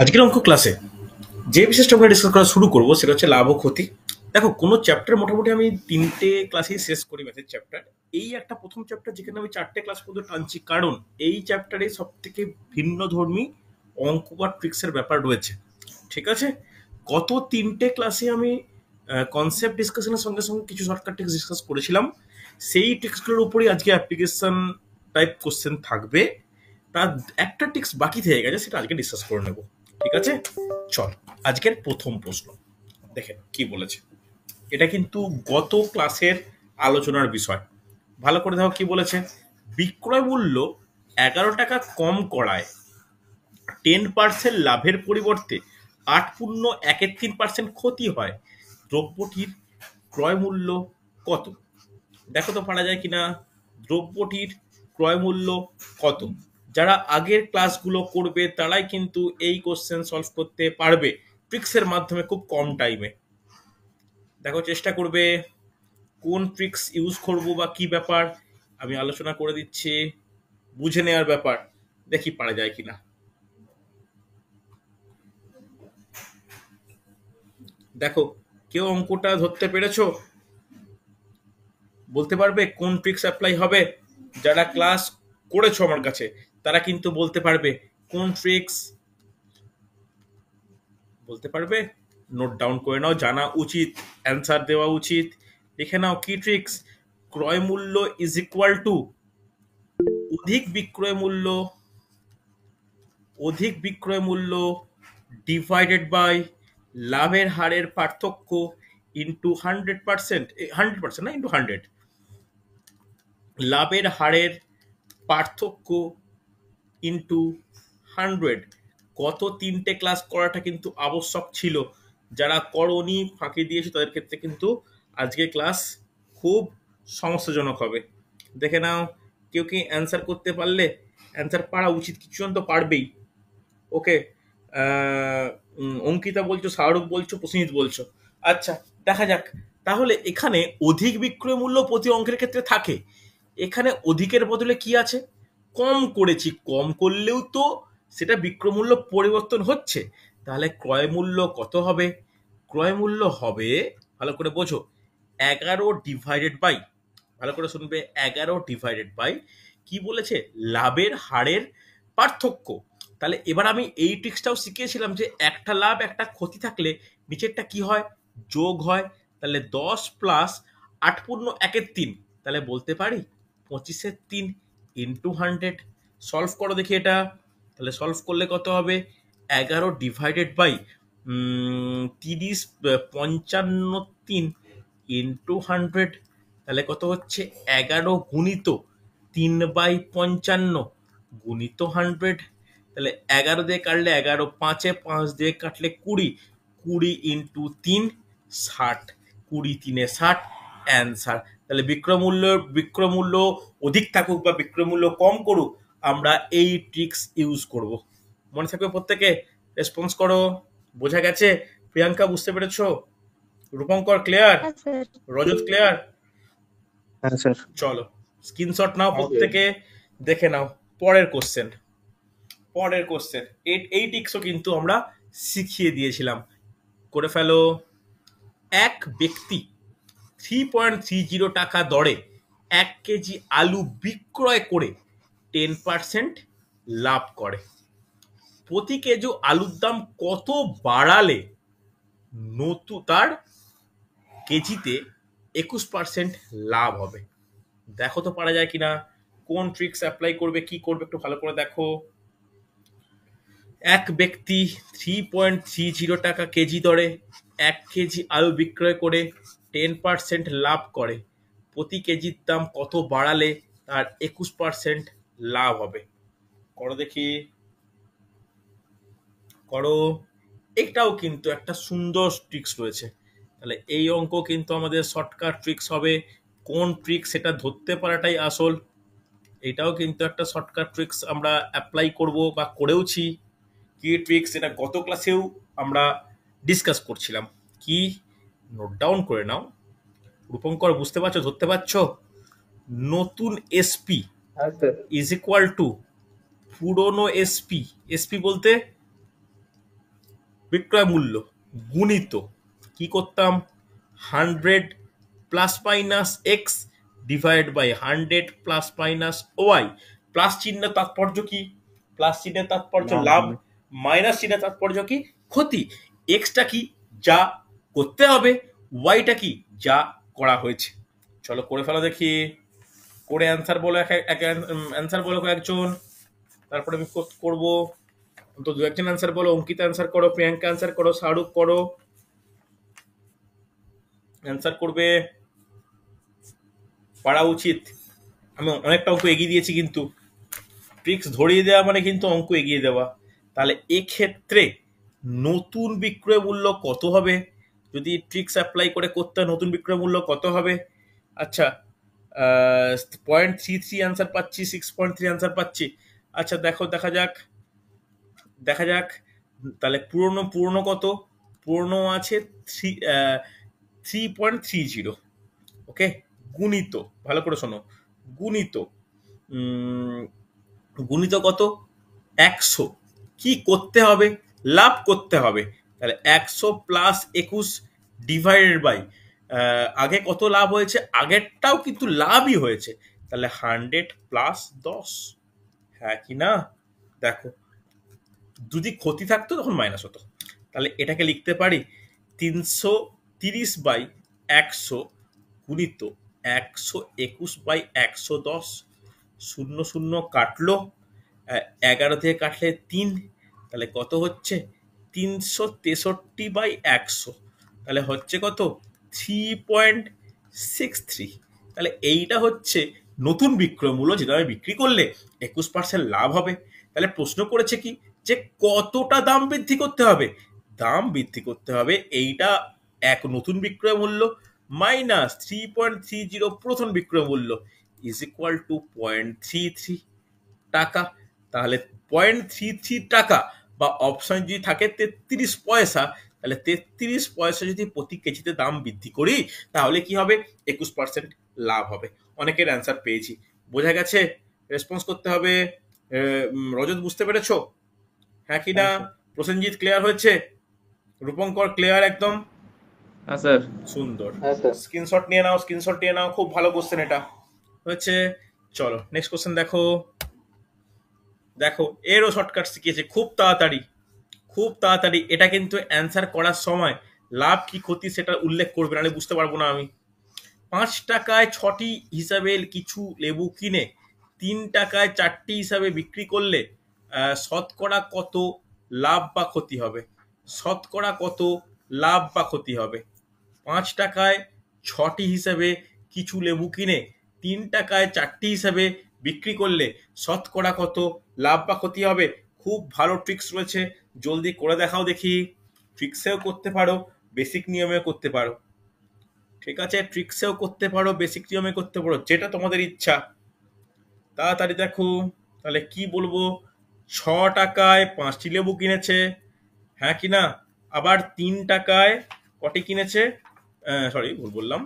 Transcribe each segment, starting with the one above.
আজকের অঙ্ক ক্লাসে যে বিশেষটা আমরা ডিসকাস করা শুরু করবো সেটা হচ্ছে লাভ ও ক্ষতি। দেখো, কোনো চ্যাপ্টার মোটামুটি আমি 3টে ক্লাসেই শেষ করি ম্যাথের চ্যাপ্টার। এই একটা প্রথম চ্যাপ্টার যেখানে আমি 4টে ক্লাস পর্যন্ত টানছি, কারণ এই চ্যাপ্টারে সব থেকে ভিন্ন ধর্মী অঙ্ক বা ট্রিক্সের ব্যাপার রয়েছে। ঠিক আছে, গত 3টে ক্লাসে আমি কনসেপ্ট ডিসকাশনের সঙ্গে সঙ্গে কিছু শর্টকাট ট্রিক্স ডিসকাস করেছিলাম। সেই ট্রিক্সগুলোর উপরই আজকে অ্যাপ্লিকেশন টাইপ কোশ্চেন থাকবে। তার একটা ট্রিক্স বাকি থেকে গেছে, সেটা আজকে ডিসকাস করে নেব। ঠিক আছে, চল আজকের প্রথম প্রশ্ন দেখেন কি বলেছে। এটা কিন্তু গত ক্লাসের আলোচনার বিষয়। ভালো করে দেখো কি বলেছে। বিক্রয় মূল্য 11 টাকা কম করায় 10% লাভের পরিবর্তে 8.13% ক্ষতি হয়। দ্রব্যটির ক্রয় মূল্য কত? দেখো তো পারা যায় কিনা। দ্রব্যটির ক্রয় মূল্য কত? যারা আগের ক্লাসগুলো করবে তারাই কিন্তু এই কোশ্চেন সলভ করতে পারবে ট্রিক্সের মাধ্যমে খুব কম টাইমে। দেখো চেষ্টা করবে কোন ট্রিক্স ইউজ করবো বা কি ব্যাপার আমি আলোচনা করে দিচ্ছি, বুঝে নেওয়ার ব্যাপার। দেখি পারা যায় কিনা। দেখো, কেউ অঙ্কটা ধরতে পেরেছো? বলতে পারবে কোন ট্রিক্স অ্যাপ্লাই হবে? যারা ক্লাস করেছো আমার কাছে তারা কিন্তু বলতে পারবে কোন ট্রিক্স। বলতে পারবে? নোট ডাউন করে নাও, জানা উচিত, অ্যান্সার দেওয়া উচিত। লিখে নাও কি ট্রিক্স। ক্রয় মূল্য ইজ ইকুয়াল টু অধিক বিক্রয় মূল্য, অধিক বিক্রয় মূল্য ডিভাইডেড বাই লাভের হারের পার্থক্য ইন্টু 100%, 100% না, ইন্টু 100। লাভের হারের পার্থক্য ইন্টু 100। গত 3টে ক্লাস করাটা কিন্তু আবশ্যক ছিল। যারা করনি, ফাঁকি দিয়েছে, তাদের ক্ষেত্রে কিন্তু আজকে ক্লাস খুব সমস্যাজনক হবে। দেখে নাও কেউ কি অ্যান্সার করতে পারলে। অ্যান্সার পারা উচিত, কিছুজন তো পারবেই। ওকে, অঙ্কিতা বলছো, শাহরুখ বলছো, প্রসেনজিৎ বলছো। আচ্ছা, দেখা যাক। তাহলে এখানে অধিক বিক্রয় মূল্য প্রতি অঙ্কের ক্ষেত্রে থাকে। এখানে অধিকের বদলে কি আছে? কম করেছি, কম করলেও তো সেটা বিক্রয় মূল্য পরিবর্তন হচ্ছে। তাহলে ক্রয় মূল্য কত হবে? ক্রয় মূল্য হবে, ভালো করে বোঝো, 11 ডিভাইডেড বাই, ভালো করে শুনবে, 11 ডিভাইডেড বাই কি বলেছে? লাভের হারের পার্থক্য। তাহলে এবার আমি এই ট্রিক্সটাও শিখিয়েছিলাম যে একটা লাভ একটা ক্ষতি থাকলে নিচেরটা কি হয়? যোগ হয়। তাহলে 10 প্লাস 8.1-3, তাহলে বলতে পারি 25-3 ইন্টু 100। সলভ করো দেখি এটা। তাহলে সলভ করলে কত হবে? 11 ডিভাইডেড বাই 30, 55, 3 ইন্টু 100। তাহলে কত হচ্ছে? 11 গুণিত 3/55 গুণিত 100। তাহলে 11 দিয়ে কাটলে 11, 5-এ 5 দিয়ে কাটলে 20, 20 ইন্টু 3 60, 20 3-এ 60, অ্যান্সার। তাহলে বিক্রয় মূল্য অধিক থাকুক বা বিক্রয় মূল্য কম করুক, আমরা এই ট্রিক্স ইউজ করব। মনে থাকবে প্রত্যেকে? রেসপন্স করো। বোঝা গেছে? প্রিয়াঙ্কা বুঝতে পেরেছো? রূপঙ্কর ক্লিয়ার? হ্যাঁ স্যার। রজত ক্লিয়ার? হ্যাঁ স্যার। চলো স্ক্রিনশট নাও প্রত্যেকে, দেখে নাও পরের কোশ্চেন। পরের কোশ্চেন এই টিক্সও কিন্তু আমরা শিখিয়ে দিয়েছিলাম। করে ফেলো। এক ব্যক্তি 3.30 টাকা দরে 1 কেজি আলু বিক্রয় করে 10% লাভ করে। প্রতি কেজি আলুর দাম কত বাড়ালে তার কেজিতে 21% লাভ হবে? দেখো তো পারা যায় কিনা। কোন ট্রিক্স অ্যাপ্লাই করবে, কি করবে, একটু ভালো করে দেখো। এক ব্যক্তি 3.30 টাকা কেজি দরে 1 কেজি আলু বিক্রয় করে 10% লাভ করে। প্রতি কেজির দাম কত বাড়ালে তার 21% লাভ হবে? করো দেখি, করো। এটাও কিন্তু একটা সুন্দর ট্রিক্স রয়েছে। তাহলে এই অঙ্ক কিন্তু আমাদের শর্টকাট ট্রিক্স হবে। কোন ট্রিক্স সেটা ধরতে পারাটাই আসল। এটাও কিন্তু একটা শর্টকাট ট্রিক্স আমরা অ্যাপ্লাই করব বা করেওছি। কি ট্রিক্স এটা গত ক্লাসেও আমরা ডিসকাস করছিলাম। কি? নোট ডাউন করে নাও। রূপঙ্কর বুঝতে পারছো, ধরতে পারছো? নতুন এসপি হ্যাঁ স্যার। ইজ ইকুয়াল টু পুরনো এসপি। এসপি বলতে বিক্রয় মূল্য গুণিত কি করতাম 100 plus minus X divide by 100 plus minus Y. Plus চিহ্নের তাৎপর্য কি? প্লাস চিহ্নের তাৎপর্য লাভ লাভ, হবে। মাইনাস চিহ্নের তাৎপর্য কি? ক্ষতি। এক্সটা কি? যা করতে হবে। ওয়াইটা কি? যা করা হয়েছে। চলো করে ফেলা দেখি। করে অ্যান্সার বলো অ্যান্সার বলো একজন, তারপরে আমি করবো। তো দু একজন অ্যান্সার বলো। অঙ্কিতা অ্যান্সার করো, প্রিয়াঙ্কা অ্যান্সার করো, শাহরুখ করো, অ্যান্সার করবে, পারা উচিত। আমি অনেকটা অঙ্ক এগিয়ে দিয়েছি, কিন্তু ট্রিক্স ধরিয়ে দেওয়া মানে কিন্তু অঙ্ক এগিয়ে দেওয়া। তাহলে এক্ষেত্রে নতুন বিক্রয় মূল্য কত হবে? যদি ট্রিক্স অ্যাপ্লাই করে করতে হয়, নতুন বিক্রয় মূল্য কত হবে? আচ্ছা, 0.33 অ্যান্সার পাচ্ছি, 6.3 অ্যান্সার পাচ্ছি। আচ্ছা দেখো, দেখা যাক। তাহলে পুরনো কত? পুরনো আছে 3.30। ওকে, গুণিত, ভালো করে শোনো, গুণিত গুণিত কত? 100। কি করতে হবে? লাভ করতে হবে। তাহলে 100 প্লাস 21 ডিভাইডেড বাই, আগে কত লাভ হয়েছে? আগেরটাও কিন্তু লাভই হয়েছে। তাহলে 100 প্লাস 10। হ্যাঁ কি না? দেখো, যদি ক্ষতি থাকতো তখন মাইনাস হতো। তাহলে এটাকে লিখতে পারি 330/100 গুণিত 121/110। শূন্য শূন্য কাটলো, 11 থেকে কাটলে 3, তাহলে কত হচ্ছে? 363/100। তাহলে হচ্ছে কত? 3.63। তাহলে এইটা হচ্ছে নতুন বিক্রয় মূল্য, যেটা আমি বিক্রি করলে 21% লাভ হবে। তাহলে প্রশ্ন করেছে কি, যে কতটা দাম বৃদ্ধি করতে হবে? দাম বৃদ্ধি করতে হবে এইটা এক নতুন বিক্রয় মূল্য মাইনাস 3.30 প্রথম বিক্রয় মূল্য ইজ ইকুয়াল টু 0.33 টাকা। তাহলে 0.33 টাকা, বা অপশন যদি থাকে 33 পয়সা, তাহলে 33 পয়সা যদি প্রতি কেজিতে দাম বৃদ্ধি করি, তাহলে কি হবে? 21% লাভ হবে। অনেকের অ্যান্সার পেয়েছি, বোঝা গেছে? রেসপন্স করতে হবে। রজত বুঝতে পেরেছো? হ্যাঁ কি না? হ্যাঁ স্যার। প্রসেনজিৎ ক্লিয়ার হয়েছে? রূপঙ্কর ক্লিয়ার একদম? হ্যাঁ স্যার। সুন্দর। স্ক্রিনশট নিয়ে নাও, স্ক্রিনশট নিয়ে নাও, খুব ভালো কোশ্চেন এটা হয়েছে। চলো নেক্সট কোশ্চেন দেখো। দেখো, এরও শর্টকাট শিখিয়েছে, খুব তাড়াতাড়ি, খুব তাড়াতাড়ি। এটা কিন্তু অ্যান্সার করার সময় লাভ কি ক্ষতি সেটা উল্লেখ করবে, নাহলে বুঝতে পারবো না আমি। 5 টাকায় 6টি হিসাবে কিছু লেবু কিনে 3 টাকায় 4টি হিসাবে বিক্রি করলে শতকরা কত লাভ বা ক্ষতি হবে? শতকরা কত লাভ বা ক্ষতি হবে? 5 টাকায় 6টি হিসাবে কিছু লেবু কিনে 3 টাকায় 4টি হিসাবে বিক্রি করলে শতকরা কত লাভ বা ক্ষতি হবে? খুব ভালো ট্রিক্স রয়েছে, জলদি করে দেখাও দেখি। ট্রিক্সেও করতে পারো, বেসিক নিয়মেও করতে পারো। ঠিক আছে, ট্রিক্সেও করতে পারো, বেসিক নিয়মে করতে পারো, যেটা তোমাদের ইচ্ছা। তাড়াতাড়ি দেখো। তাহলে কি বলবো? 6 টাকায় 5টি লেবু কিনেছে, হ্যাঁ কি না? আবার 3 টাকায় কটি কিনেছে? সরি, ভুল বললাম।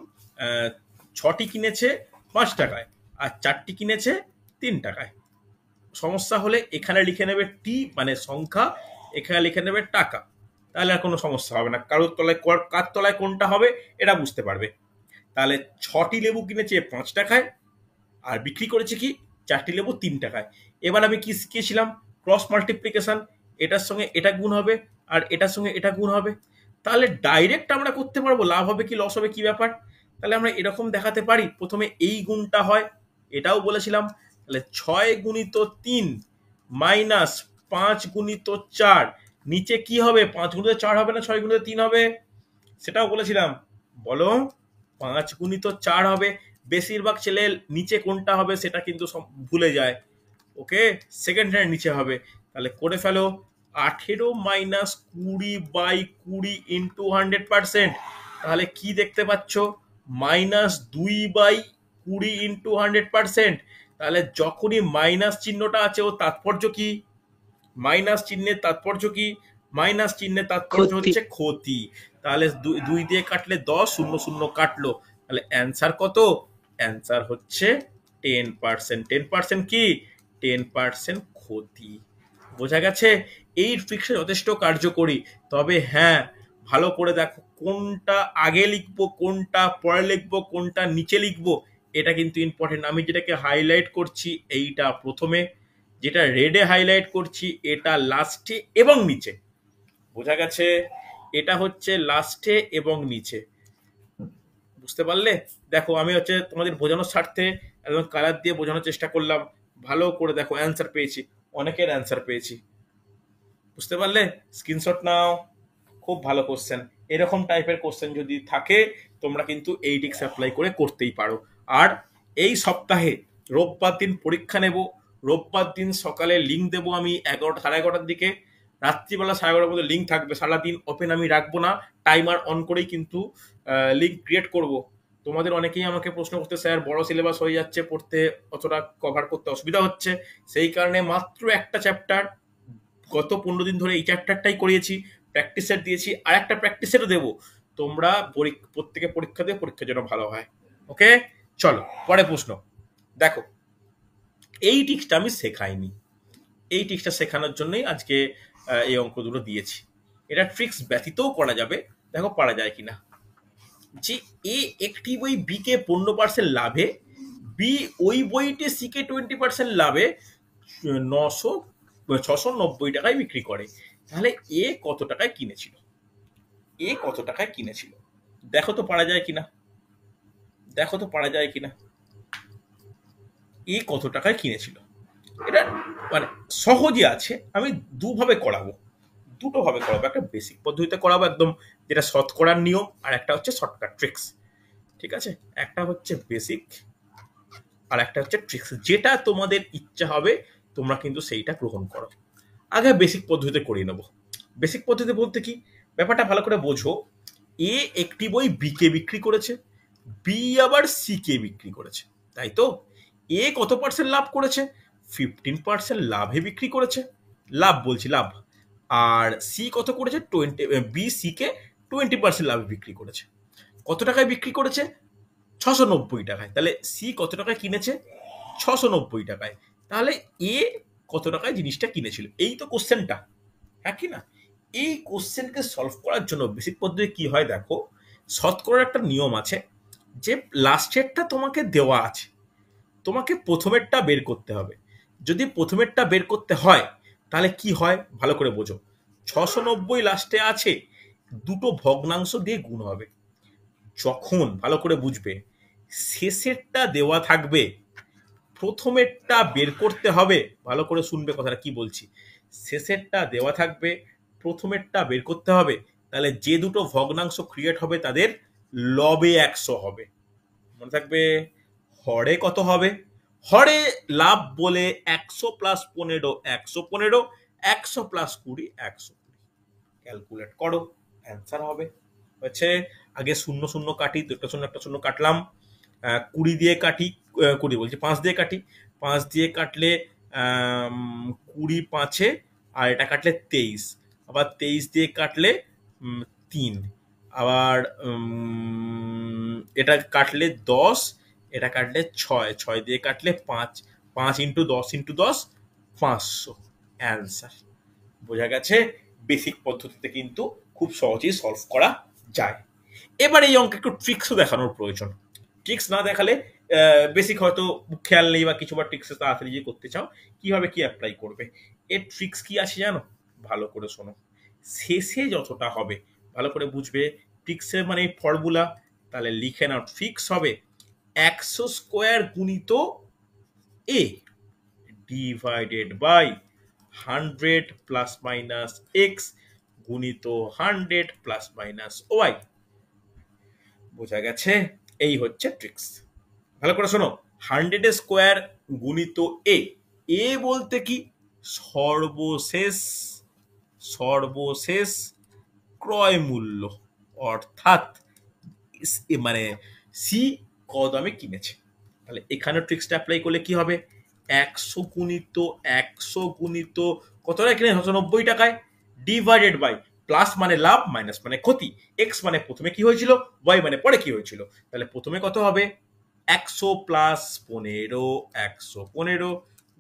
6টি কিনেছে 5 টাকায়, আর 4টি কিনেছে 3 টাকায়। সমস্যা হলে এখানে লিখে নেবে টি মানে সংখ্যা, এখানে লিখে নেবে টাকা, তাহলে আর কোনো সমস্যা হবে না। কারোর তলায় কার তলায় কোনটা হবে এটা বুঝতে পারবে। তাহলে 6টি লেবু কিনেছে 5 টাকায়, আর বিক্রি করেছে কি 4টি লেবু 3 টাকায়। এবার আমি কি শিখিয়েছিলাম? Cross multiplication. এটার সঙ্গে এটা গুণ হবে, আর এটার সঙ্গে এটা গুণ হবে। তাহলে ডাইরেক্ট আমরা করতে পারবো লাভ হবে কি লস হবে কি ব্যাপার। তাহলে আমরা এরকম দেখাতে পারি, প্রথমে এই গুণটা হয়, এটাও বলেছিলাম। তাহলে 6 গুণিত 3 মাইনাস 5 গুণিত 4, নিচে কি হবে? 5 গুণিত 4 হবে না 6 গুণিত 3 হবে? সেটাও বলেছিলাম। বলো, 5 গুণিত 4 হবে। বেশিরভাগ ছেলে নিচে কোনটা হবে সেটা কিন্তু ভুলে যায়। ওকে, সেকেন্ড হ্যান্ড নিচে হবে। তাহলে করে ফেলো, 18 মাইনাস 20/20 ইন্টু 100%। তাহলে কি দেখতে পাচ্ছ? -2/20 ইন্টু 100%। তাহলে যখনই মাইনাস চিহ্নটা আছে, ও তাৎপর্য কি? মাইনাস চিহ্নের তাৎপর্য কি? মাইনাস চিহ্নের তাৎপর্য ক্ষতি। হচ্ছে ক্ষতি। তাহলে 2 দিয়ে কাটলে 10, 0 0 কাটলো। তাহলে অ্যান্সার কত? অ্যান্সার হচ্ছে 10%। 10% কি? 10% ক্ষতি। বোঝা গেছে? এই ট্রিক্সটা যথেষ্ট কার্যকরী। তবে হ্যাঁ, ভালো করে দেখো কোনটা আগে লিখবো, কোনটা পরে লিখবো, কোনটা নিচে লিখবো, এটা কিন্তু ইম্পর্টেন্ট। আমি যেটাকে হাইলাইট করছি এইটা প্রথমে, যেটা রেডে হাইলাইট করছি এটা লাস্টে এবং নিচে। বোঝা গেছে? এটা হচ্ছে লাস্টে এবং নিচে। বুঝতে পারলে? দেখো আমি হচ্ছে তোমাদের বোঝানোর স্বার্থে একদম কালার দিয়ে বোঝানোর চেষ্টা করলাম। ভালো করে দেখো, অ্যান্সার পেয়েছি, অনেকের অ্যান্সার পেয়েছি। বুঝতে পারলে? স্ক্রিনশট নাও। খুব ভালো কোশ্চেন। এরকম টাইপের কোশ্চেন যদি থাকে তোমরা কিন্তু এই টিক্স অ্যাপ্লাই করে করতেই পারো। আর এই সপ্তাহে রোববার দিন পরীক্ষা নেব। রোববার দিন সকালে লিঙ্ক দেবো আমি 11টা, 11:30টার দিকে। রাত্রিবেলা 11:30টার মধ্যে লিঙ্ক থাকবে। সারাদিন ওপেন আমি রাখবো না, টাইমার অন করেই কিন্তু লিঙ্ক ক্রিয়েট করব। তোমাদের অনেকেই আমাকে প্রশ্ন করতে, স্যার বড় সিলেবাস হয়ে যাচ্ছে, পড়তে অতটা কভার করতে অসুবিধা হচ্ছে। সেই কারণে মাত্র একটা চ্যাপ্টার গত 15 দিন ধরে এই চ্যাপ্টারটাই করিয়েছি, প্র্যাকটিস সেট দিয়েছি, আর একটা প্র্যাকটিস সেটও দেবো। তোমরা প্রত্যেকে পরীক্ষা দিয়ে পরীক্ষার জন্য ভালো হয়। ওকে, চলো পরে প্রশ্ন। দেখো, এই টিক্সটা আমি শেখাইনি, এই টিক্সটা শেখানোর জন্যই আজকে এই অঙ্ক দুটো দিয়েছি। এটা ট্রিক্স ব্যতীতও করা যাবে, দেখো পারা যায় কিনা। যে এ একটি বই বি কে 15% লাভে, বি ওই বইটি সি কে 20% লাভে 690 টাকায় বিক্রি করে, তাহলে এ কত টাকায় কিনেছিল? এ কত টাকায় কিনেছিল? দেখো তো পারা যায় কিনা, দেখো তো পারা যায় কিনা। এ কত টাকায় কিনেছিল? এটা মানে সহজে আছে, আমি দুভাবে করাবো, দুটো ভাবে করাবো। একটা বেসিক পদ্ধতিতে করাবো একদম, যেটা শতকরার নিয়ম, আর একটা হচ্ছে শর্টকাট ট্রিক্স। ঠিক আছে, একটা হচ্ছে বেসিক আর একটা হচ্ছে ট্রিক্স, যেটা তোমাদের ইচ্ছা হবে তোমরা কিন্তু সেইটা গ্রহণ করো। আগে বেসিক পদ্ধতিতে করিয়ে নেবো। বেসিক পদ্ধতি বলতে কি, ব্যাপারটা ভালো করে বোঝো। এ একটি বই বি কে বিক্রি করেছে, বি আবার সি কে বিক্রি করেছে, তাই তো? এ কত পার্সেন্ট লাভ করেছে? 15% লাভে বিক্রি করেছে, লাভ বলছি লাভ। আর সি কত করেছে? 20, বি সি কে 20% লাভে বিক্রি করেছে। কত টাকায় বিক্রি করেছে? 690 টাকায়। তাহলে সি কত টাকায় কিনেছে? 690 টাকায়। তাহলে এ কত টাকায় জিনিসটা কিনেছিল? এই তো কোশ্চেনটা, হ্যাঁ কি না? এই কোশ্চেনকে সলভ করার জন্য বেসিক পদ্ধতি কি হয় দেখো, শতকরার একটা নিয়ম আছে, যে লাস্টেরটা তোমাকে দেওয়া আছে, তোমাকে প্রথমেরটা বের করতে হবে। যদি প্রথমেরটা বের করতে হয় তাহলে কি হয় ভালো করে বোঝো। 690 লাস্টে আছে, দুটো ভগ্নাংশ দিয়ে গুণ হবে। যখন ভালো করে বুঝবে, শেষেরটা দেওয়া থাকবে, প্রথমেরটা বের করতে হবে। ভালো করে শুনবে কথাটা কি বলছি। শেষেরটা দেওয়া থাকবে, প্রথমেরটা বের করতে হবে। তাহলে যে দুটো ভগ্নাংশ ক্রিয়েট হবে তাদের লবে 100 হবে। মনে থাকবে, হরে কত হবে? হরে লাভ বলে 100 + 15 115, 100 + 20 120। ক্যালকুলেট করো, অ্যান্সার হবে হচ্ছে, আগে শূন্য শূন্য কাটি, দুটো শূন্য একটা শূন্য কাটলাম, 20 দিয়ে কাটি, 20 বলছি 5 দিয়ে কাটি, 5 দিয়ে কাটলে 20 5-এ, আর এটা কাটলে 23, আবার 23 দিয়ে কাটলে 3, আবার এটা কাটলে 10, এটা কাটলে 6, 6 দিয়ে কাটলে 5, 5 ইন্টু 10 ইন্টু 10, 500 অ্যান্সার। বোঝা গেছে? বেসিক পদ্ধতিতে কিন্তু খুব সহজেই সলভ করা যায়। এবার এই অঙ্কে একটু ট্রিক্সও দেখানোর প্রয়োজন। ট্রিক্স না দেখালে বেসিক হয়তো খেয়াল নেই বা কিছু, বা ট্রিক্স তাড়াতাড়ি যে করতে চাও কিভাবে কি অ্যাপ্লাই করবে। এর ট্রিক্স কি আছে জানো? ভালো করে শোনো, শেষে যতটা হবে ভালো করে বুঝবে। ট্রিক্সের মানে ফর্মুলা, তাহলে লিখে নাও। ট্রিক্স হবে 100 স্কোয়ার গুণিত A divided by 100 plus minus x গুণিত 100 প্লাস মাইনাস ওয়াই। বোঝা গেছে? এই হচ্ছে ট্রিক্স। ভালো করে শোনো, 100 স্কোয়ার গুণিত এ, এ বলতে কি? সর্বশেষ, সর্বশেষ ক্রয় মূল্য, অর্থাৎ মানে সি ক দামে কিনেছে। তাহলে এখানে ট্রিক্সটা অ্যাপ্লাই করলে কি হবে? 100 গুণিত কত টাকা কিনে? 690 টাকায়, ডিভাইডেড বাই, প্লাস মানে লাভ, মাইনাস মানে ক্ষতি, এক্স মানে প্রথমে কি হয়েছিল, ওয়াই মানে পরে কি হয়েছিল। তাহলে প্রথমে কত হবে? 100 প্লাস 15, 115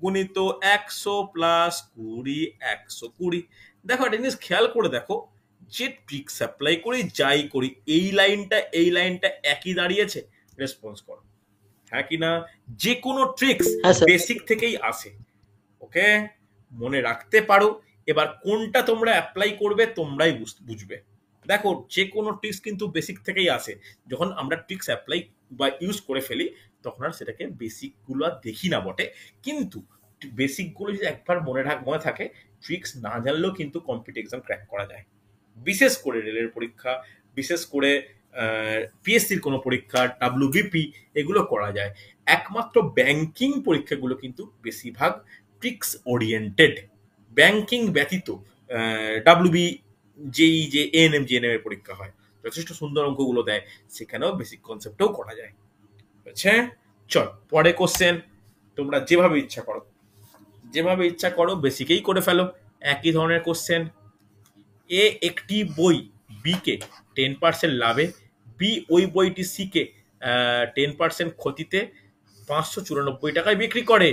গুণিত 100 প্লাস 20, 120। দেখো একটা জিনিস খেয়াল করে দেখো, যে ট্রিক্স অ্যাপ্লাই করি যাই করি এই লাইনটা একই দাঁড়িয়েছে, রেসপন্স করো হ্যাঁ কি না। যে কোনো ট্রিক্স হ্যাঁ স্যার। বেসিক থেকেই আসে, ওকে, মনে রাখতে পারো। এবার কোনটা তোমরা অ্যাপ্লাই করবে তোমরাই বুঝবে। দেখো যে কোনো ট্রিক্স কিন্তু বেসিক থেকেই আসে। যখন আমরা ট্রিক্স অ্যাপ্লাই বা ইউজ করে ফেলি তখন আর সেটাকে বেসিকগুলো আর দেখি না বটে, কিন্তু বেসিকগুলো যদি একবার মনে থাকে, ট্রিক্স না জানলেও কিন্তু কম্পিটিটিভ এক্সাম ক্র্যাক করা যায়। বিশেষ করে রেলের পরীক্ষা, বিশেষ করে পিএসসির কোনো পরীক্ষা, ডাব্লিউবিপি, এগুলো করা যায়। একমাত্র ব্যাংকিং পরীক্ষাগুলো কিন্তু বেশিরভাগ ট্রিক্স ওরিয়েন্টেড। ব্যাংকিং ব্যতীত ডাব্লিউবি, যেই যে এএনএম জিএনএম এর পরীক্ষা হয়, যথেষ্ট সুন্দর অঙ্কগুলো দেয়, সেখানেও বেসিক কনসেপ্টও করা যায়। বুঝছে? চল পরে কোশ্চেন। তোমরা যেভাবে ইচ্ছা করো বেসিকেই করে ফেলো। একই ধরনের কোশ্চেন। এ একটি বই বি কে 10% লাভে, বি ওই বইটি সি কে 10% ক্ষতিতে 594 টাকায় বিক্রি করে।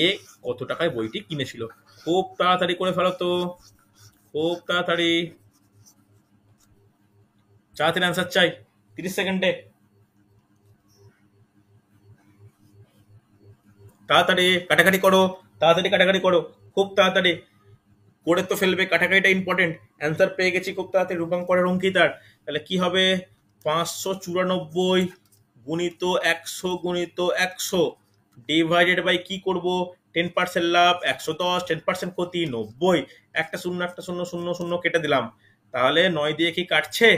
এ কত টাকায় বইটি কিনেছিল? খুব তাড়াতাড়ি করে ফেলো তো, খুব তাড়াতাড়ি। তাড়াতাড়ি অ্যান্সার চাই, 30 সেকেন্ডে। তাড়াতাড়ি কাটাকাটি করো, তাড়াতাড়ি কাটাকাটি করো, খুব তাড়াতাড়ি করে তো ফেলবে, কাটাকাটিটা ইম্পর্টেন্ট। অ্যান্সার পেয়ে গেছি খুব তাড়াতাড়ি, রূপাঙ্করের অঙ্কিতার। তাহলে কি হবে? 594 গুণিত 100 ডিভাইডেড বাই কি করব? 10% লাভ 110, 10% ক্ষতি 90, একটা শূন্য একটা শূন্য শূন্য শূন্য কেটে দিলাম। তাহলে 9 দিয়ে কি কাটছে?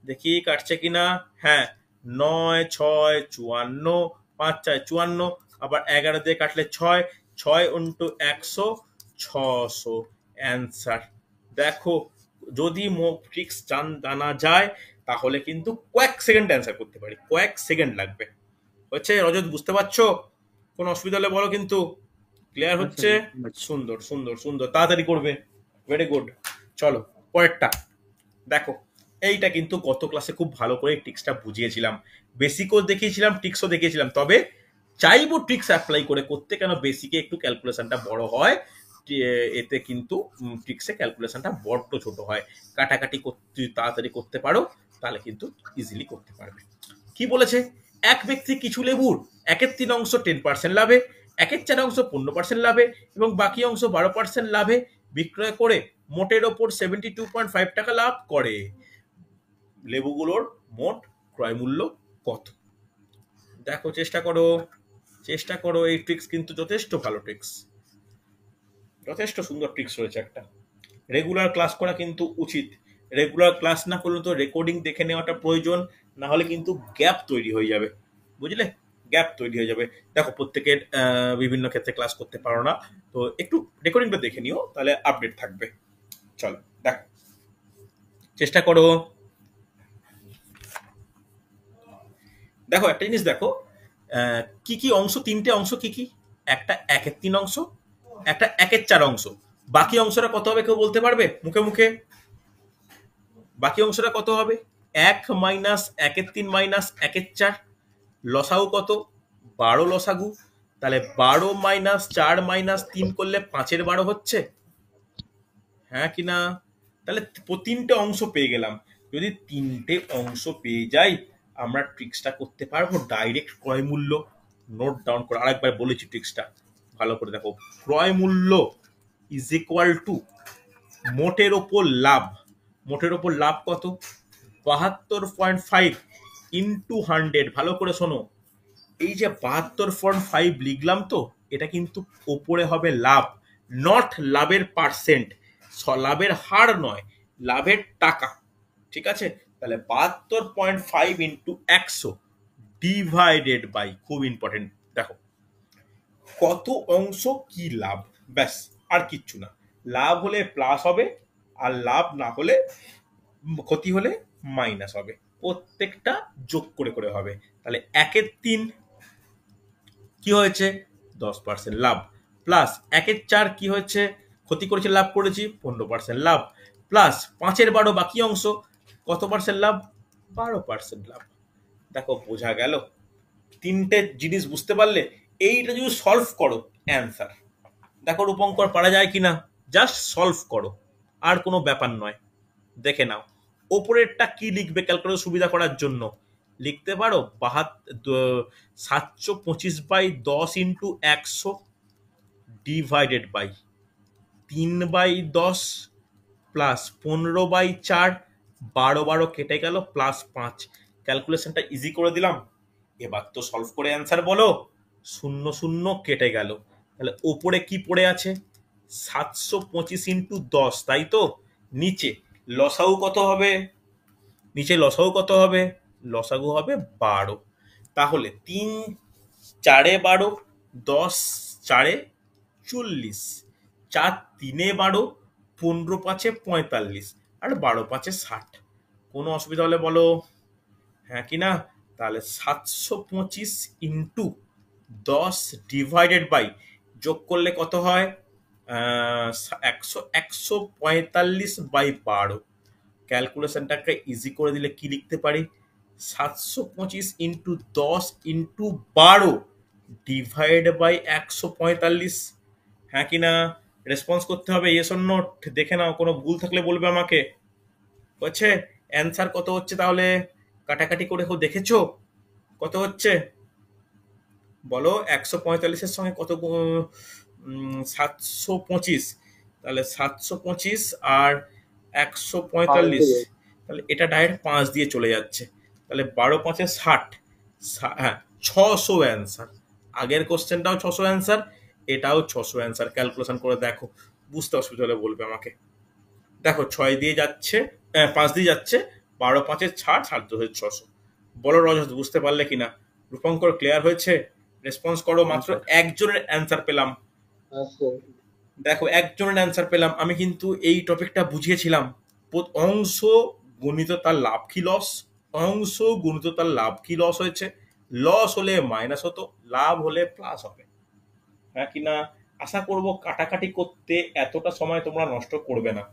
দেখি কাটছে কিনা। হ্যাঁ, 9 6 54, 5 4 54, আবার 11 দিয়ে কাটলে 6, 6 ইন্টু 100, 600 অ্যান্সার। দেখো, যদি ট্রিক্স জানা যায় তাহলে কিন্তু কয়েক সেকেন্ড অ্যান্সার করতে পারি, কয়েক সেকেন্ড লাগবে। হচ্ছে রজত, বুঝতে পারছো? কোনো অসুবিধা হলে বলো কিন্তু। ক্লিয়ার হ্যাঁ স্যার, হচ্ছে? বুঝতে পারছি। সুন্দর সুন্দর সুন্দর, তাড়াতাড়ি করবে। Very good. চলো পরেরটা দেখো। এইটা কিন্তু গত ক্লাসে খুব ভালো করে ট্রিক্সটা বুঝিয়েছিলাম, বেসিকও দেখিয়েছিলাম, ট্রিক্সও দেখিয়েছিলাম। তবে চাইবো ট্রিক্স অ্যাপ্লাই করে করতে, কেন বেসিকে একটু ক্যালকুলেশনটা বড় হয়, এতে কিন্তু ট্রিক্সে ক্যালকুলেশনটা বড্ড ছোট হয়। কাটাকাটি করতে তাড়াতাড়ি করতে পারো তাহলে কিন্তু ইজিলি করতে পারবে। কি বলেছে? এক ব্যক্তি কিছু লেবুর 1/3 অংশ 10% লাভে, 1/4 অংশ 15% লাভে এবং বাকি অংশ 12% লাভে বিক্রয় করে মোটের ওপর 72.5 টাকা লাভ করে। লেবুগুলোর মোট ক্রয় মূল্য কত? দেখো, চেষ্টা করো, চেষ্টা করো। এই ট্রিক্স কিন্তু যথেষ্ট ভালো ট্রিক্স, যথেষ্ট সুন্দর ট্রিক্স রয়েছে একটা। রেগুলার ক্লাস করা কিন্তু উচিত। রেগুলার ক্লাস না করলে তো রেকর্ডিং দেখে নেওয়াটা প্রয়োজন, না হলে কিন্তু গ্যাপ তৈরি হয়ে যাবে। বুঝলে? গ্যাপ তৈরি হয়ে যাবে। দেখো, প্রত্যেকের বিভিন্ন ক্ষেত্রে ক্লাস করতে পারো না, তো একটু রেকর্ডিংটা দেখে নিও, তাহলে আপডেট থাকবে। চলো দেখো, চেষ্টা করো। দেখো একটা জিনিস দেখো, কি কি অংশ, তিনটে অংশ কি কি? একটা 1/3 অংশ, একটা 1/4 অংশ। বাকি অংশটা কত হবে কেউ বলতে পারবে মুখে মুখে? বাকি অংশটা কত হবে? 1 মাইনাস 1/3 মাইনাস 1/4। লসাগু কত? 12 লসাগু। তাহলে 12 মাইনাস 4 মাইনাস 3 করলে 5/12 হচ্ছে, হ্যাঁ কি না? তাহলে তিনটে অংশ পেয়ে গেলাম। যদি তিনটে অংশ পেয়ে যাই, আমরা ট্রিক্সটা করতে পারবো ডাইরেক্ট ক্রয় মূল্য। নোট ডাউন করে আরেকবার বলেছি ট্রিক্সটা, ভালো করে দেখো। ক্রয় মূল্য ইজ ইকুয়াল টু মোটের ওপর লাভ। মোটের ওপর লাভ কত? 72.5 ইন্টু 100। ভালো করে শোনো, এই যে 72.5 লিখলাম, তো এটা কিন্তু ওপরে হবে লাভ, নট লাভের পার্সেন্ট, লাভের হার নয়, লাভের টাকা। ঠিক আছে? তাহলে 72.5 ইন্টু 100 ডিভাইডেড বাই, খুব ইম্পর্টেন্ট, দেখো কত অংশ কি লাভ, ব্যাস, আর কিচ্ছু না। লাভ হলে প্লাস হবে, আর লাভ না হলে, ক্ষতি হলে মাইনাস হবে। প্রত্যেকটা যোগ করে করে হবে। তাহলে 1/3 কি হয়েছে? 10% লাভ। প্লাস 1/4 কি হয়েছে? ক্ষতি করেছি, লাভ করেছি 15% লাভ। প্লাস 5/12 বাকি অংশ, কত পার্সেন্ট লাভ? 12% লাভ। দেখো, বোঝা গেল? তিনটে জিনিস বুঝতে পারলে এইটা যদি সলভ করো অ্যান্সার। দেখো রূপঙ্কর পারা যায় কিনা, জাস্ট সলভ করো। আর কোনো ব্যাপার নয়। দেখে নাও ওপরেরটা কি লিখবে ক্যালকুলেটর সুবিধা করার জন্য, লিখতে পারো 725/10 ডিভাইডেড বাই 3/10 প্লাস 15/4, 12 কেটে গেল প্লাস 5। ক্যালকুলেশনটা ইজি করে দিলাম। এবার তো সলভ করে অ্যান্সার বলো। শূন্য শূন্য কেটে গেল, তাহলে ওপরে কি পড়ে আছে 725 × 10, তাই তো। নিচে লসাগু কত হবে, নিচে লসাগু কত হবে, লসাগু হবে 12। তাহলে 3×4 = 12, 10×4 = 40, 4×3 = 12, 15×5 = 45, আর 12×5 = 60। কোনো অসুবিধা হলে বলো, হ্যাঁ কি না। তাহলে 725 × 10 ডিভাইডেড বাই, যোগ করলে কত হয়, 145/12। ক্যালকুলেশনটাকে ইজি করে দিলে কি লিখতে পারি, 725 × 10 × 12 ডিভাইড বাই 145। হ্যাঁ কি না। রেসপন্স করতে হবে, ইয়েস অর নো। দেখে নাও, কোনো ভুল থাকলে বলবে আমাকে। হচ্ছে অ্যান্সার কত হচ্ছে তাহলে, কাটাকাটি করে দেখেছো কত হচ্ছে বলো। 145-এর সঙ্গে কত 725, তাহলে 725 আর 145, তাহলে এটা ডাইরেক্ট 5 দিয়ে চলে যাচ্ছে, তাহলে 12×5 = 60। হ্যাঁ 600 অ্যান্সার। আগের কোশ্চেনটাও 600 অ্যান্সার, এটাও 600 অ্যান্সার। ক্যালকুলেশন করে দেখো, বুঝতে অসুবিধা হলে বলবে আমাকে। দেখো 6 দিয়ে যাচ্ছে, 5 দিয়ে যাচ্ছে, 12×5 = 60, 60×2 = 600। বলো রজত, বুঝতে পারলে কিনা। রূপঙ্কর ক্লিয়ার হয়েছে, রেসপন্স করো। মাত্র একজনের অ্যান্সার পেলাম। দেখো একজনের অ্যান্সার পেলাম। আমি কিন্তু এই টপিকটা বুঝিয়েছিলাম। অংশ গণিত তার লাভ কি লস, অংশ গণিত তার লাভ কি লস হয়েছে, লস হলে মাইনাস হতো, লাভ হলে প্লাস হবে। হ্যাঁ কিনা। আশা করব কাটাকাটি করতে এতটা সময় তোমরা নষ্ট করবে না,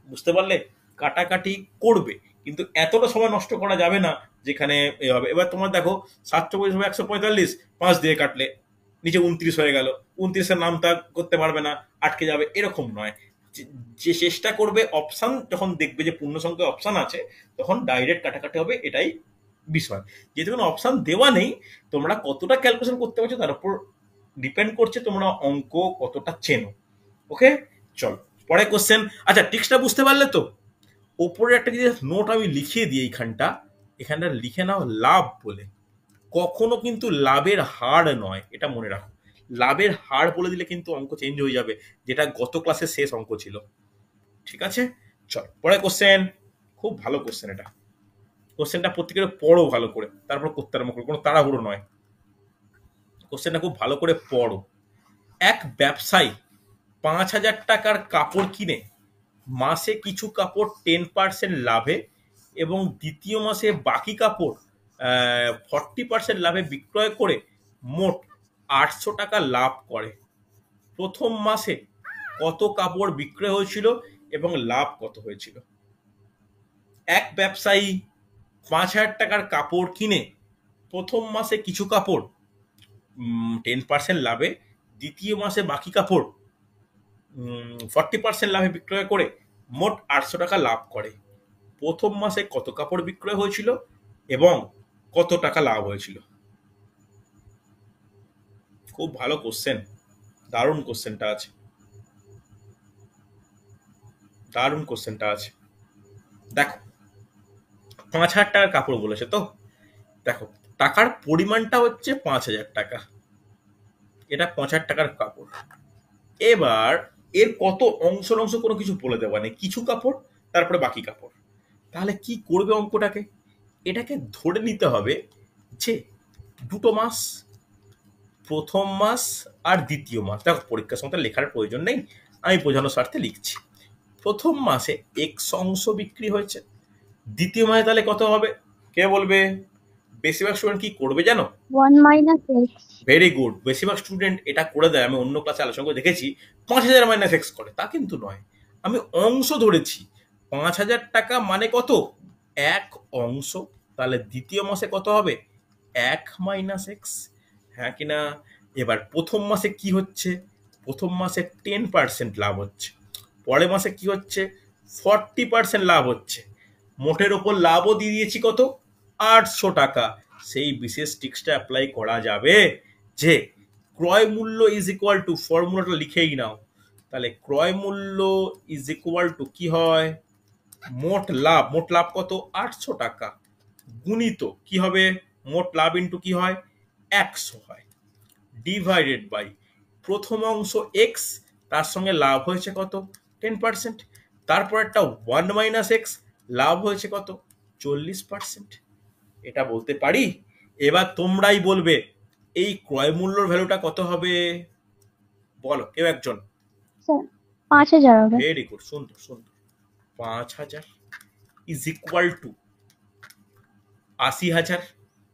বুঝতে পারলে। কাটাকাটি করবে, কিন্তু এতটা সময় নষ্ট করা যাবে না যেখানে এ হবে। এবার তোমরা দেখো 725/145, 5 দিয়ে কাটলে নিচে 29 হয়ে গেল, 29-এর নামটা করতে পারবে না, আটকে যাবে, এরকম নয়। যে চেষ্টা করবে অপশান যখন দেখবে যে পূর্ণ সংখ্যায় অপশান আছে, তখন ডাইরেক্ট কাটাকাটি হবে, এটাই বিষয়। যেহেতু কোনো অপশান দেওয়া নেই, তোমরা কতটা ক্যালকুলেশন করতে পারছো তার উপর ডিপেন্ড করছে তোমরা অঙ্ক কতটা চেনো। ওকে, চলো পরে কোশ্চেন। আচ্ছা টিক্সটা বুঝতে পারলে তো। ওপরে একটা যদি নোট আমি লিখিয়ে দিই, এখানটা লিখে নাও লাভ বলে। কখনো কিন্তু লাভের হার নয়, এটা মনে রাখো। লাভের হার বলে দিলে কিন্তু অঙ্ক চেঞ্জ হয়ে যাবে, যেটা গত ক্লাসের শেষ অঙ্ক ছিল। ঠিক আছে, চল পরে কোশ্চেন। খুব ভালো কোশ্চেন এটা। কোশ্চেনটা প্রত্যেকের পড়ো ভালো করে, তারপর করতে আরম্ভ করো, কোনো তাড়াহুড়ো নয়। কোশ্চেনটা খুব ভালো করে পড়ো। এক ব্যবসায়ী 5,000 টাকার কাপড় কিনে মাসে কিছু কাপড় 10% লাভে এবং দ্বিতীয় মাসে বাকি কাপড় 40% লাভে বিক্রয় করে মোট 800 টাকা লাভ করে। প্রথম মাসে কত কাপড় বিক্রয় হয়েছিল এবং লাভ কত হয়েছিল। এক ব্যবসায়ী 5,000 টাকার কাপড় কিনে প্রথম মাসে কিছু কাপড় 10% লাভে, দ্বিতীয় মাসে বাকি কাপড় 40% লাভে বিক্রয় করে মোট 800 টাকা লাভ করে। প্রথম মাসে কত কাপড় বিক্রয় হয়েছিল এবং কত টাকা লাভ হয়েছিল। খুব ভালো কোশ্চেন, দারুণ কোশ্চেনটা আছে, দারুণ কোশ্চেনটা আছে। দেখো 5,000 টাকার কাপড় বলেছে তো। দেখো টাকার পরিমাণটা হচ্ছে 5,000 টাকা, এটা 5,000 টাকার কাপড়। এবার এর কত অংশ কোনো কিছু বলে দেওয়া নেই, কিছু কাপড় তারপরে বাকি কাপড়। তাহলে কি করবে অঙ্কটাকে, এটাকে ধরে নিতে হবে যে দুটো মাস, প্রথম মাস আর দ্বিতীয় মাস। দেখো পরীক্ষার সময় লেখার প্রয়োজন নেই, আমি বোঝানোর স্বার্থে লিখছি। প্রথম মাসে এক্স অংশ বিক্রি হয়েছে, দ্বিতীয় মাসে তাহলে কত হবে, কে বলবে। বেশিরভাগ স্টুডেন্ট কি করবে জানো, 1 - x। Very good. বেশিরভাগ স্টুডেন্ট এটা করে দেয়, আমি অন্য ক্লাসে আলোচনা করে দেখেছি 5,000 - x করে, তা কিন্তু নয়। আমি অংশ ধরেছি, 5,000 টাকা মানে কত, এক অংশ। তাহলে দ্বিতীয় মাসে কত হবে, 1 - x। হ্যাঁ কিনা। এবার প্রথম মাসে কি হচ্ছে, প্রথম মাসে 10% লাভ হচ্ছে, পরের মাসে কি হচ্ছে, 40% লাভ হচ্ছে, মোটের ওপর লাভও দিয়ে দিয়েছি কত, 800 টাকা। সেই বিশেষ ট্রিক্সটা অ্যাপ্লাই করা যাবে যে ক্রয় মূল্য ইজ ইকুয়াল টু, ফর্মুলাটা লিখেই নাও, তাহলে ক্রয় মূল্য ইজ ইকুয়াল টু কি হয়, মোট লাভ কত, 800 টাকা, গুণিত কি হবে, মোট লাভ ইন্টু কি হয়, 100 হয়, ডিভাইডেড বাই প্রথম অংশ এক্স, তার সঙ্গে লাভ হয়েছে কত, 10%, তারপর একটা 1 মাইনাস এক্স, লাভ হয়েছে কত, 40%। এটা বলতে পারি। এবার তোমরাই বলবে এই ক্রয় মূল্যর ভ্যালুটা কত হবে, বলো কেউ একজন। স্যার 5,000 হবে। ভেরি গুড, সুন্দর সুন্দর। 5,000 ইজ ইকুয়াল টু 80,000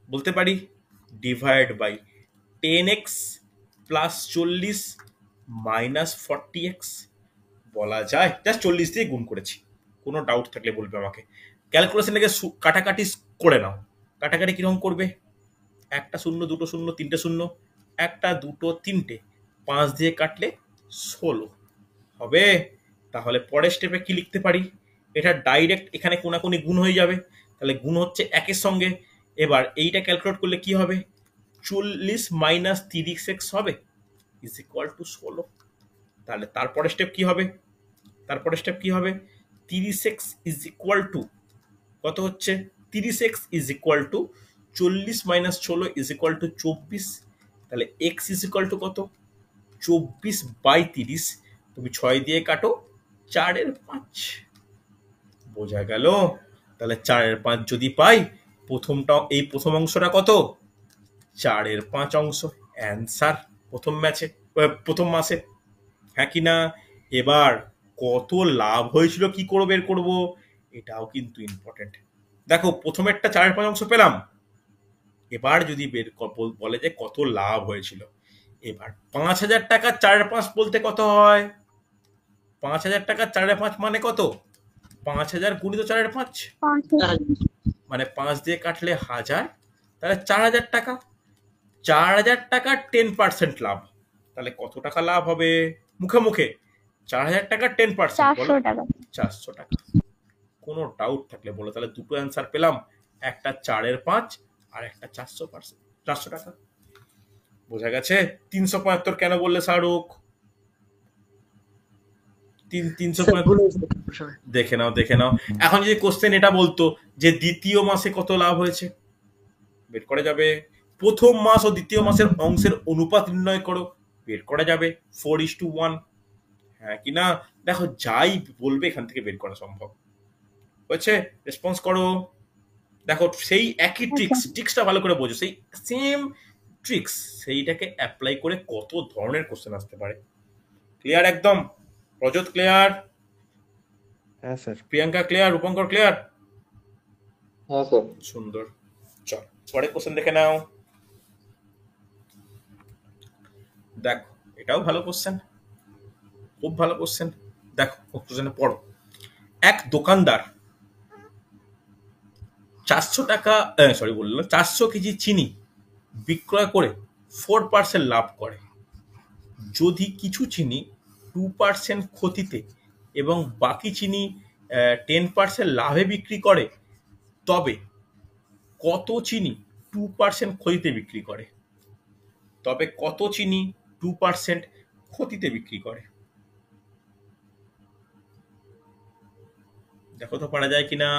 বলতে পারি, divide by 10x plus 40 minus 40x বলা যায়। জাস্ট 40 দিয়ে গুণ করেছি, কোনো ডাউট থাকলে বলবে আমাকে। ক্যালকুলেশনটাকে কাটাকাটি করে নাও। কাটাকাটি কিরকম করবে, একটা শূন্য, দুটো শূন্য, তিনটে শূন্য, একটা দুটো তিনটে, 5 দিয়ে কাটলে 16 হবে। তাহলে পরের স্টেপে কি লিখতে পারি, এটা ডাইরেক্ট এখানে কোনাকুনি গুণ হয়ে যাবে, তাহলে গুণ হচ্ছে একের সঙ্গে। এবার এইটা ক্যালকুলেট করলে কি হবে, 40 মাইনাস 30x হবে ইজ ইকুয়াল টু 16। তাহলে তারপরে স্টেপ কি হবে, তারপরে স্টেপ কি হবে, 30x ইজ ইকুয়াল টু কত হচ্ছে, 30x is equal two 40 minus 16 is equal two 24। তাহলে x ইজ ইকুয়াল টু কত, 24 বাই 30, তুমি 6 দিয়ে কাটো, 4 এর 5, বোঝা গেল। তাহলে 4 এর 5 যদি পাই, প্রথমটা এই প্রথম অংশটা কত, 4 এর 5 অংশ, অ্যান্সার প্রথম ম্যাচে, প্রথম মাসে, হ্যাঁ কি না। এবার কত লাভ হয়েছিল কি করে বের করব, এটাও কিন্তু ইম্পর্টেন্ট। দেখো প্রথমেরটা 4 এর 5 অংশ পেলাম, এবার যদি বলে যে কত লাভ হয়েছিল, এবার 5,000 টাকা 4 এর 5 বলতে কত হয়, 5,000 টাকা 4 এর 5 মানে কত, 5,000 গুণিত 4 এর 5, 5,000 মানে 5 দিয়ে কাটলে 1000, তাহলে 4,000 টাকা। 4,000 টাকা 10% লাভ, তাহলে কত টাকা লাভ হবে, মুখে মুখে 4,000 টাকা 10%, 400 টাকা। 400 টাকা। কোনো ডাউট থাকলে বলো। তাহলে দুটো অ্যান্সার পেলাম, একটা 4 এর 5 আর একটা 400 টাকা। বোঝা গেছে। 375 কেন বললে শাহরুখ, 375 দেখে নাও দেখে নাও। এখন যদি কোশ্চেন এটা বলতো যে দ্বিতীয় মাসে কত লাভ হয়েছে, বের করা যাবে। প্রথম মাস ও দ্বিতীয় মাসের অংশের অনুপাত নির্ণয় করো, বের করা যাবে 4:1, হ্যাঁ কি না। দেখো যাই বলবে এখান থেকে বের করা সম্ভব হয়েছে। রেসপন্স করো। দেখো সেই একই ট্রিক্সটা ভালো করে বোঝো, সেই সেম ট্রিক্স, সেইটাকে অ্যাপ্লাই করে কত ধরনের কোশ্চেন আসতে পারে। ক্লিয়ার একদম, রজত ক্লিয়ার, হ্যাঁ sir. Priyanka clear, Rupankar clear, হ্যাঁ স্যার। সুন্দর। চল পরের কোশ্চেন দেখে নাও। দেখো এটাও ভালো কোশ্চেন, খুব ভালো কোশ্চেন। দেখো কোশ্চেনে পড়ো। এক দোকানদার 400 টাকা, সরি বললাম, 400 কেজি চিনি বিক্রয় করে 4% লাভ করে। যদি কিছু চিনি 2% ক্ষতিতে এবং বাকি চিনি 10% লাভে বিক্রি করে, তবে কত চিনি 2% ক্ষতিতে বিক্রি করে, তবে কত চিনি 2% ক্ষতিতে বিক্রি করে। দেখো তো পারা যায় কিনা।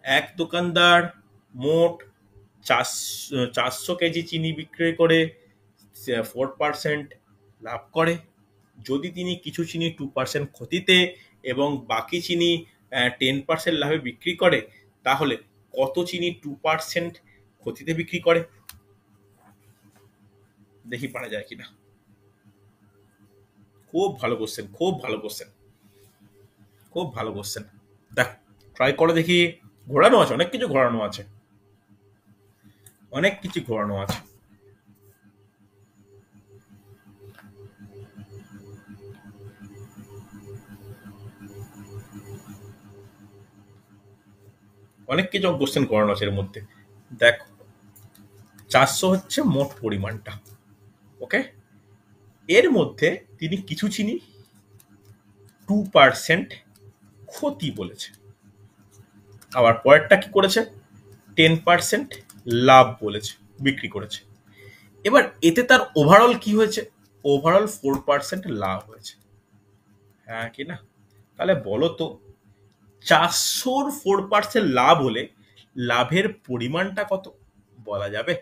এক দোকানদার মোট 400 কেজি চিনি বিক্রয় করে 4% লাভ করে। যদি তিনি কিছু চিনি 2% ক্ষতিতে এবং বাকি চিনি 10% লাভে বিক্রি করে, তাহলে কত চিনি 2% ক্ষতিতে বিক্রি করে, দেখি পারা যায় কিনা। খুব ভালো কোশ্চেন, খুব ভালো কোশ্চেন, খুব ভালো কোশ্চেন। দেখ ট্রাই করে দেখি। ঘোরানো আছে, অনেক কিছু ঘোরানো আছে, অনেক কিছু ঘোরানো আছে। অনেক কিছু কোশ্চেন করানো আছে এর মধ্যে। দেখো 400 হচ্ছে মোট পরিমাণটা, ওকে। এর মধ্যে তিনি কিছু চিনি 2% ক্ষতি বলেছে। আবার পরেরটা কি করেছে, 10% লাভ বলেছে, বিক্রি করেছে। এবার এতে তার ওভারঅল কি হয়েছে, ওভারঅল 4% লাভ হয়েছে, হ্যাঁ কি না? তাহলে বলো তো 400-র 4% লাভ হলে লাভের পরিমাণটা কত বলা যাবে?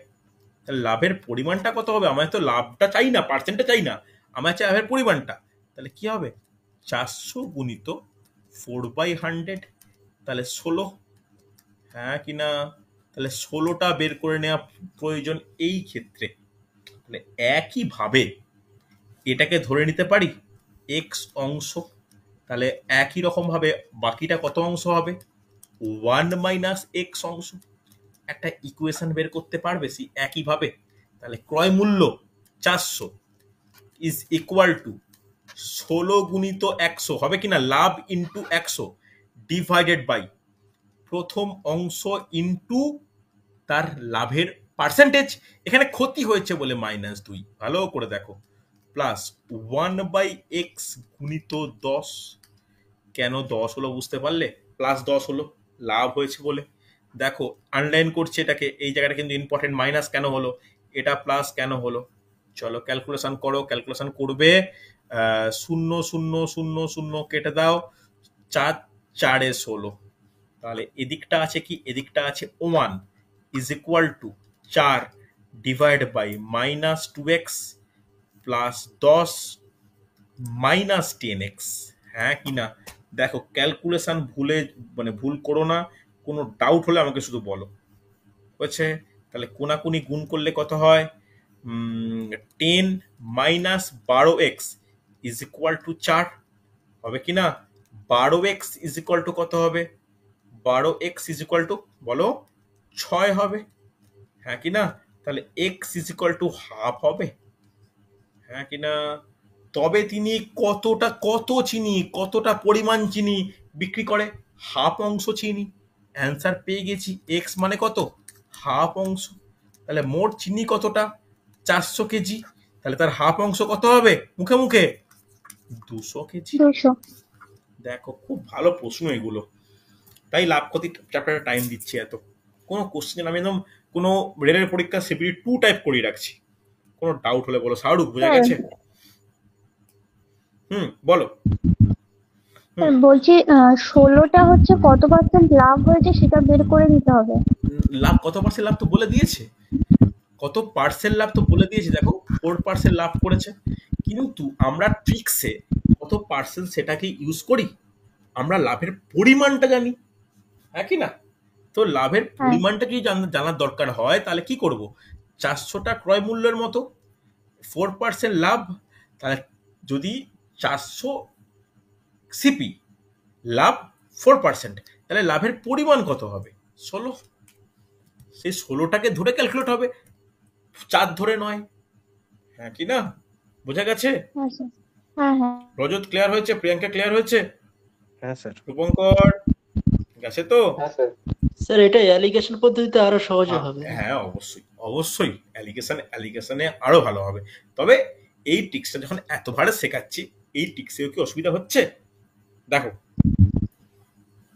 তাহলে লাভের পরিমাণটা কত হবে? আমার তো লাভটা চাই না, পার্সেন্টটা চাই না, আমার চাই লাভের পরিমাণটা। তাহলে কি হবে, 400 গুণিত 4/100, তাহলে 16, হ্যাঁ কি না? তাহলে 16টা বের করে নেওয়া প্রয়োজন এই ক্ষেত্রে। তাহলে একইভাবে এটাকে ধরে নিতে পারি এক্স অংশ, তাহলে একই রকম ভাবে বাকিটা কত অংশ হবে, 1 - x অংশ। একটা ইকুয়েশন বের করতে পারবে একইভাবে। তাহলে ক্রয় মূল্য 400 ইজ ইকুয়াল টু 16 গুণিত 100 হবে কিনা, লাভ ইন্টু 100 ডিভাইডেড বাই প্রথম অংশ ইন্টু তার লাভের পার্সেন্টেজ। এখানে ক্ষতি হয়েছে বলে -2, ভালো করে দেখো, প্লাস 1/x গুণিত 10। কেন 10 হলো বুঝতে পারলে, প্লাস 10 হলো লাভ হয়েছে বলে। দেখো আনলাইন করছে এটাকে, এই জায়গাটা কিন্তু ইম্পর্টেন্ট, মাইনাস কেন হলো, এটা প্লাস কেন হলো, চলো ক্যালকুলেশন করো। ক্যালকুলেশন করবে, 0 0 0 0 কেটে দাও, 4 4 16। তাহলে এদিকটা আছে কি, এদিকটা আছে 1 is equal to 4 divide by -2x plus 10 -10x, হ্যাঁ কি না? দেখো ক্যালকুলেশন ভুল করো না, কোনো ডাউট হলে আমাকে শুধু বলো, হয়েছে? তাহলে কোনাকুনি গুণ করলে কত হয়, 10 - 12x ইজ ইকুয়াল টু 4 হবে কি না? 12x ইজ ইকুয়াল টু কত হবে, 12x ইজ ইকুয়াল টু বলো 6 হবে, হ্যাঁ কি না? তাহলে x is equal to half হবে, হ্যাঁ কি না? তবে তিনি কতটা পরিমাণ চিনি বিক্রি করে, হাফ অংশ চিনি। অ্যান্সার পেয়ে গেছি, এক্স মানে কত, হাফ অংশ। তাহলে মোট চিনি কতটা, 400 কেজি। তাহলে তার হাফ অংশ কত হবে, মুখে মুখে 200 কেজি। 200। দেখো খুব ভালো প্রশ্ন এগুলো, তাই লাভ ক্ষতি চ্যাপ্টারে টাইম দিচ্ছি এত। কোনো কোশ্চেন আমি একদম কোনো রেলের পরীক্ষা সিবিডি 2 টাইপ করে রাখছি। কোনো ডাউট হলে বলো। শাহরুখ, বোঝা গেছে? বলো। স্যার বলছি 16টা হচ্ছে কত পার্সেন্ট লাভ হয়েছে সেটা বের করে নিতে হবে। লাভ কত পার্সেন্ট লাভ তো বলে দিয়েছে, কত পার্সেন্ট লাভ তো বলে দিয়েছে। দেখো 4% লাভ করেছে, কিন্তু আমরা ট্রিক্সে কত পার্সেন্ট সেটাকে ইউজ করি, আমরা লাভের পরিমাণটা জানি, হ্যাঁ কি না? তো লাভের হ্যাঁ পরিমাণটা যদি জানার দরকার হয় তাহলে কি করব, 400টা ক্রয় মূল্যের মতো 4% লাভ, তাহলে যদি 400 সিপি লাভ 4%, তাহলে লাভের পরিমাণ কত হবে, 16। সেই 16টাকে ধরে ক্যালকুলেট হবে, 4 ধরে নয়, হ্যাঁ কি না? বোঝা গেছে? হ্যাঁ স্যার। হ্যাঁ হ্যাঁ রজত ক্লিয়ার হয়েছে? প্রিয়াঙ্কা ক্লিয়ার হয়েছে? হ্যাঁ স্যার। রূপঙ্কর গেছে তো? হ্যাঁ স্যার। স্যার এটা অ্যালিগেশন পদ্ধতিতে আরো সহজে হবে। হ্যাঁ অবশ্যই অবশ্যই, অ্যালিগেশনে আরো ভালো হবে। তবে এই টিক্সটা যখন এতবারে শেখাচ্ছি, এই টিক্সেও কি অসুবিধা হচ্ছে? দেখো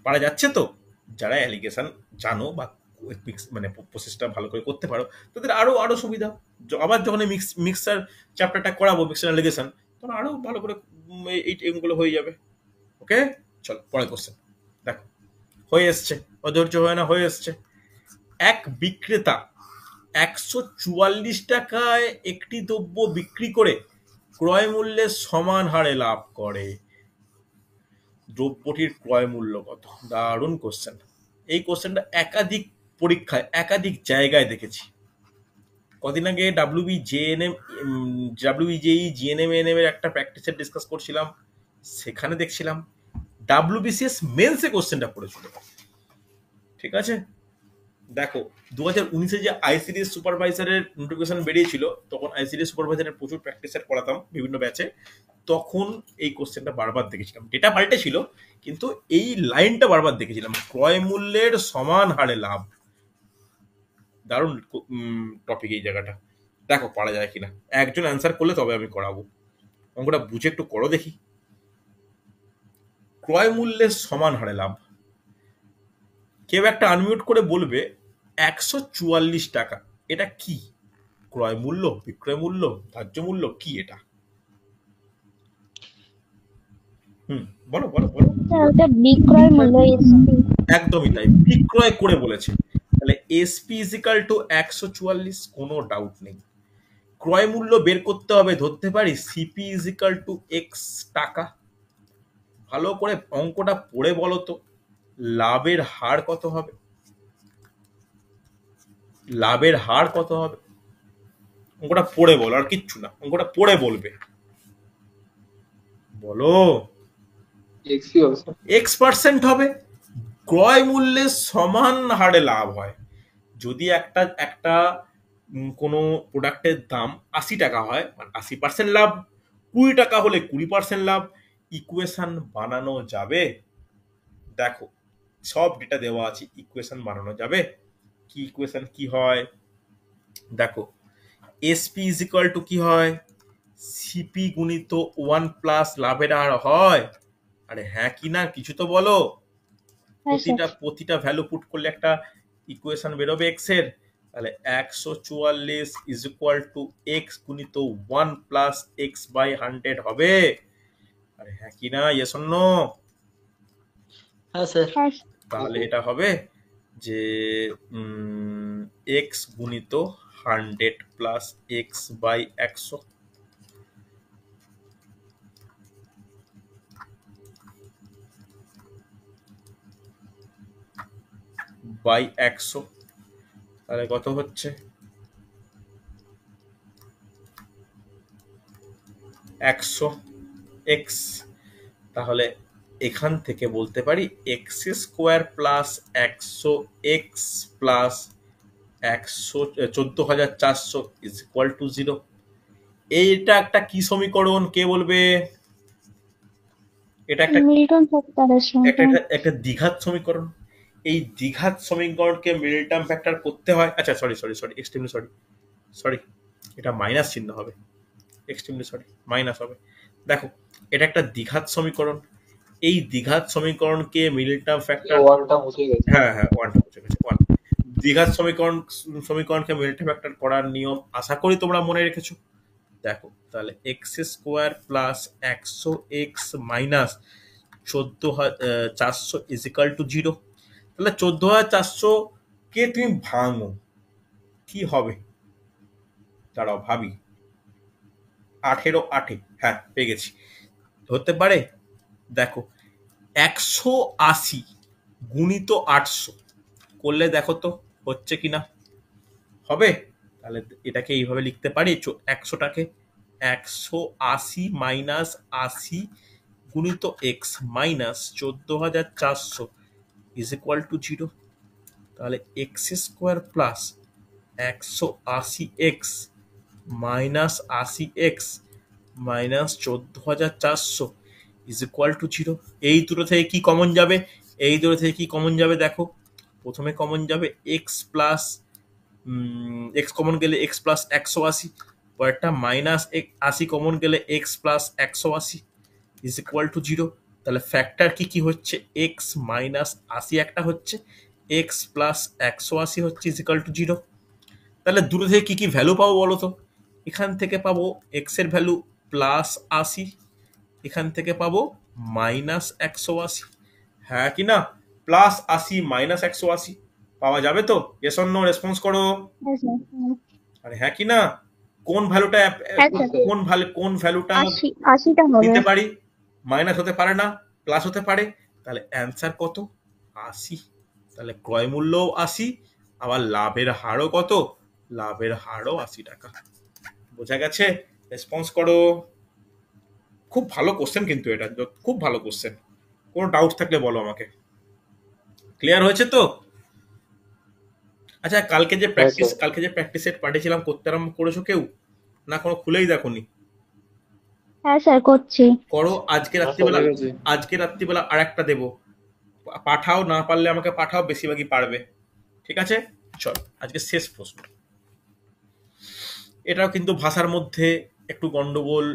পারা যাচ্ছে তো, যারা অ্যালিগেশন জানো বা মানে প্রসেসটা ভালো করে করতে পারো তাদের আরো সুবিধা। আবার যখন মিক্সার চ্যাপ্টারটা করাবো, মিক্সার অ্যালিগেশন, তখন আরো ভালো করে এই টেমগুলো হয়ে যাবে। ওকে, চলো পরের কোশ্চেন দেখো। হয়ে এসছে, অধৈর্য হয় না, হয়ে এসছে। এক বিক্রেতা 144 টাকায় একটি দ্রব্য বিক্রি করে ক্রয় মূল্যের সমান হারে লাভ করে। দ্রব্যটির ক্রয় মূল্য কত? দারুণ কোশ্চেন। এই কোশ্চেনটা একাধিক পরীক্ষায় একাধিক জায়গায় দেখেছি। কদিন আগে ডাব্লিউবিজেই জিএনএম এর একটা প্র্যাকটিসের ডিসকাস করছিলাম, সেখানে দেখছিলাম ডাব্লিউবিসিএস মেন্সে কোশ্চেনটা পড়েছিল। ঠিক আছে, দেখো 2019-এ যে আইসিডিএস সুপারভাইজারের নোটিফিকেশন বেরিয়েছিল, তখন আইসিডিএস সুপারভাইজারের প্রচুর প্র্যাকটিসের করাতাম বিভিন্ন ব্যাচে, তখন এই কোশ্চেনটা বারবার দেখেছিলাম। ডেটা পাল্টে ছিল কিন্তু এই লাইনটা বারবার দেখেছিলাম, ক্রয় মূল্যের সমান হারে লাভ। দারুণ টপিক এই জায়গাটা। দেখো পারা যায় কিনা, একজন অ্যান্সার করলে তবে আমি করাবো। অঙ্কটা বুঝে একটু করো দেখি। ক্রয় মূল্যের সমান হারে লাভ। কেউ একটা আনমিউট করে বলবে 144 টাকা, এটা কি? ক্রয় মূল্য, বিক্রয় মূল্য, ধার্য মূল্য, কি এটা? বলো বলো বলো। স্যার ওটা বিক্রয় মূল্য এসপি। একদমই তাই, বিক্রয় করে বলেছে, তাহলে এসপি ইজিক্যাল টু 144, কোনো ডাউট নেই। ক্রয় মূল্য বের করতে হবে, ধরতে পারি সিপি ইজিক্যাল টু এক্স টাকা। ভালো করে অঙ্কটা পড়ে বলো তো, লাভের হার কত হবে? লাভের হার কত হবে? অঙ্কটা পড়ে বলো, আর কিচ্ছু না, অঙ্কটা পড়ে বলবে, বলো। এক্সই হবে স্যার। X% হবে। ক্রয় মূল্যের সমান হারে লাভ হয়। যদি একটা একটা কোনো প্রোডাক্টের দাম 80 টাকা হয়, মানে 80% লাভ। 20 টাকা হলে 20% লাভ। ইকুয়েশন বানানো যাবে? দেখো, সব ডেটা দেওয়া আছে, ইকুয়েশন বানানো যাবে। কি ইকুয়েশন কি হয় দেখো, এসপি ইজ ইকুয়াল টু কি হয়, সিপি গুণিত 1 প্লাস লাভের হার হয়। আরে হ্যাঁ কি না, কিছু তো বলো। হ্যাঁ স্যার। প্রতিটা ভ্যালু পুট করলে একটা ইকুয়েশন বেরোবে এক্স এর। তাহলে 144 ইজ ইকুয়াল টু এক্স গুণিত 1 প্লাস এক্স বাই 100 হবে। আরে হ্যাঁ কি না, ইয়েস অর নো? হ্যাঁ স্যার। হ্যাঁ তাহলে এটা হবে যে এক্স গুণিত 100 প্লাস এক্স বাই 100 বাই 100। তাহলে কত হচ্ছে? 100 এক্স। তাহলে এখান থেকে বলতে পারি x square plus 100 x plus 14,400 is equal two 0। এইটা একটা কি সমীকরণ, কে বলবে? এটা একটা মিল্টন ফ্যাক্টরের একটা সমীকরণ। একটা দ্বিঘাত সমীকরণ। এই দ্বিঘাত সমীকরণকে মিডল ফ্যাক্টর করতে হয়। আচ্ছা sorry sorry sorry extremely sorry sorry, এটা মাইনাস চিহ্ন হবে, এক্সট্রিমলি সরি, মাইনাস হবে। দেখো, এটা একটা দ্বিঘাত সমীকরণ। এই দ্বিঘাত সমীকরণকে মিডল টার্ম ফ্যাক্টর, ওয়ানটা মুছে গেছে। হ্যাঁ হ্যাঁ, ওয়ানটা মুছে গেছে, ওয়ান। দ্বিঘাত সমীকরণকে মিডল টার্ম ফ্যাক্টর করার নিয়ম আশা করি তোমরা মনে রেখেছো। দেখো, তাহলে X square plus 100 X minus 14,400 is equal to 0। তাহলে 14,400 কে তুমি ভাঙো, কি হবে? দাঁড়াও ভাবি, 18 8, হ্যাঁ পেয়ে গেছি। হতে পারে, দেখো 180 গুণিত 800 করলে দেখো তো হচ্ছে কিনা, হবে? তাহলে এটাকে এইভাবে লিখতে পারি, 100টাকে 180 মাইনাস 80 গুণিত x minus 14,400 is equal two 0। তাহলে X square plus 180 x minus 80 x minus 14,400 is equal two 0। এই দুটো থেকে কি কমন যাবে? এই দুটো থেকে কি কমন যাবে দেখো, প্রথমে কমন যাবে এক্স প্লাস এক্স কমন গেলে এক্স প্লাস 180, পরেরটা মাইনাস 80 কমন গেলে x plus 180 is equal two 0। তাহলে ফ্যাক্টর কি কি হচ্ছে, এক্স মাইনাস 80 একটা হচ্ছে, এক্স প্লাস 180 হচ্ছে ইজ ইকুয়াল টু 0। তাহলে দুটো থেকে কি কি ভ্যালু পাবো বলো তো? এখান থেকে পাবো এক্স এর ভ্যালু প্লাস 80, এখান থেকে পাবো মাইনাস 180। হ্যাঁ কি না, প্লাস 80 মাইনাস 180 পাওয়া যাবে তো? ইয়েস অর নো, রেসপন্স করো। হ্যাঁ স্যার। আরে হ্যাঁ কি না, কোন ভ্যালুটা হ্যাঁ স্যার। কোন ভ্যালুটা 80টা হবে। নিতে পারি? মাইনাস হতে পারে না, প্লাস হতে পারে। তাহলে অ্যান্সার কত? 80। তাহলে ক্রয় মূল্যও 80, আবার লাভের হারও কত? লাভের হারও 80 টাকা। বোঝা গেছে? রেসপন্স করো। খুব ভালো কোশ্চেন কিন্তু এটা, খুব ভালো কোশ্চেন। কোনো ডাউট থাকলে বলো আমাকে। ক্লিয়ার হয়েছে তো? আচ্ছা, কালকে যে প্র্যাকটিস সেট পাঠিয়েছিলাম, করতে আরম্ভ করেছো কেউ? না কোনো খুলেই দেখোনি? হ্যাঁ স্যার করছি। করো। আজকে রাত্রিবেলা আর একটা দেবো, পাঠাও, না পারলে আমাকে পাঠাও, বেশিরভাগই পারবে। ঠিক আছে, চল আজকে শেষ প্রশ্ন। এটাও কিন্তু ভাষার মধ্যে একটু গন্ডগোল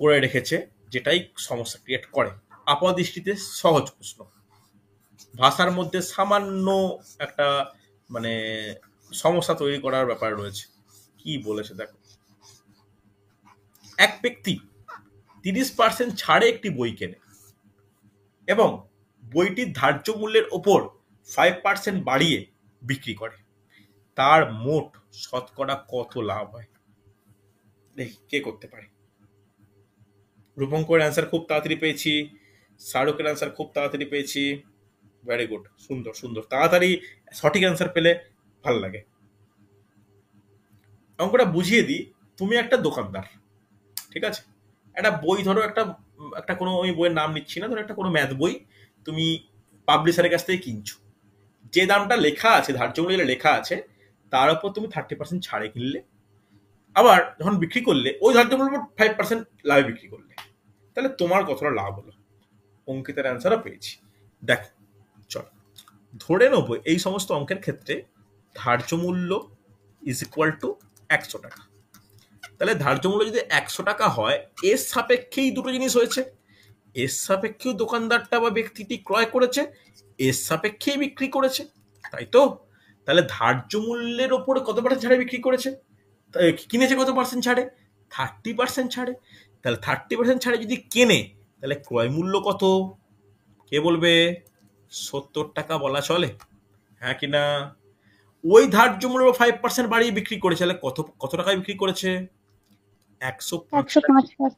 করে রেখেছে, যেটাই সমস্যা ক্রিয়েট করে। আপাতদৃষ্টিতে সহজ প্রশ্ন, ভাষার মধ্যে সামান্য একটা মানে সমস্যা তৈরি করার ব্যাপার রয়েছে। কি বলেছে দেখো, এক ব্যক্তি 30% ছাড়ে একটি বই কেনে এবং বইটির ধার্য মূল্যের ওপর 5% বাড়িয়ে বিক্রি করে, তার মোট শতকরা কত লাভ হয়? দেখি কে করতে পারে। রূপঙ্করের অ্যান্সার খুব তাড়াতাড়ি পেয়েছি, শাহরুখের অ্যান্সার খুব তাড়াতাড়ি পেয়েছি। ভেরি গুড, সুন্দর সুন্দর, তাড়াতাড়ি সঠিক অ্যান্সার পেলে ভালো লাগে। অঙ্কটা বুঝিয়ে দিই, তুমি একটা দোকানদার, ঠিক আছে, একটা বই ধরো, একটা একটা কোনো ওই বইয়ের নাম নিচ্ছি না, ধরো একটা কোনো ম্যাথ বই তুমি পাবলিশারের কাছ থেকে কিনছো, যে দামটা লেখা আছে, ধার্য মূল্য লেখা আছে, তার উপর তুমি 30% ছাড়ে কিনলে, আবার যখন বিক্রি করলে ওই ধার্য মূল্যের উপর 5% লাভে বিক্রি করলে, তাহলে তোমার কতটা লাভ হলো? অঙ্কিতার অ্যান্সারও পেয়েছি। দেখো চল ধরে নেবো এই সমস্ত অঙ্কের ক্ষেত্রে ধার্য মূল্য ইজ ইকুয়াল টু 100 টাকা। তাহলে ধার্য মূল্য যদি 100 টাকা হয়, এর সাপেক্ষেই দুটো জিনিস হয়েছে, এর সাপেক্ষেও দোকানদারটা বা ব্যক্তিটি ক্রয় করেছে, এর সাপেক্ষেই বিক্রি করেছে, তাই তো? তাহলে ধার্য মূল্যের ওপরে কত পার্সেন্ট ছাড়ে বিক্রি করেছে, কিনেছে কত পার্সেন্ট ছাড়ে? 30% ছাড়ে। তাহলে 30% ছাড়ে যদি কেনে, তাহলে ক্রয় মূল্য কত? কে বলবে? 70 টাকা বলা চলে, হ্যাঁ কি না? ওই ধার্য মূল্য 5% বাড়িয়ে বিক্রি করেছে, তাহলে কত কত টাকায় বিক্রি করেছে? 105 টাকা, 105%।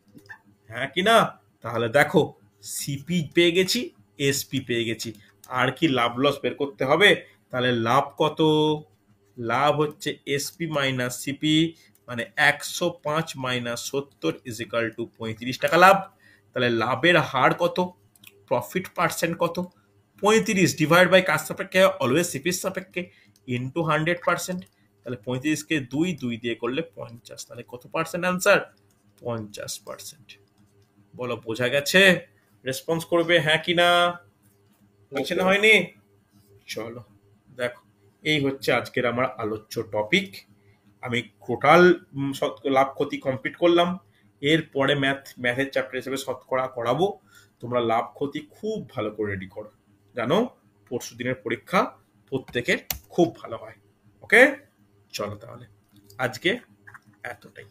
হ্যাঁ কি না? তাহলে দেখো সিপি পেয়ে গেছি, এসপি পেয়ে গেছি, আর কি লাভ লস বের করতে হবে? তাহলে লাভ কত? লাভ হচ্ছে এসপি মাইনাস সিপি, মানে 105 মাইনাস 70 ইজ ইকাল টু 35 টাকা লাভ। তাহলে লাভের হার কত, প্রফিট পার্সেন্ট কত? 35 ডিভাইড বাই কার সাপেক্ষে? অলওয়েজ সিপির সাপেক্ষে, ইন্টু 100%। তাহলে 35কে 2 দিয়ে করলে 50, তাহলে কত পার্সেন্ট অ্যান্সার? 50%। বলো বোঝা গেছে? রেসপন্স করবে হ্যাঁ কি না? হয়েছে না হয়নি? চলো দেখো, এই হচ্ছে আজকের আমার আলোচ্য টপিক। আমি টোটাল লাভ ক্ষতি কমপ্লিট করলাম, এরপরে ম্যাথের চ্যাপ্টার হিসেবে শতকরা করাবো। তোমরা লাভ ক্ষতি খুব ভালো করে রেডি করো, জানো পরশু দিনের পরীক্ষা প্রত্যেকের খুব ভালো হয়। ওকে, চলো তাহলে আজকে এতটাই।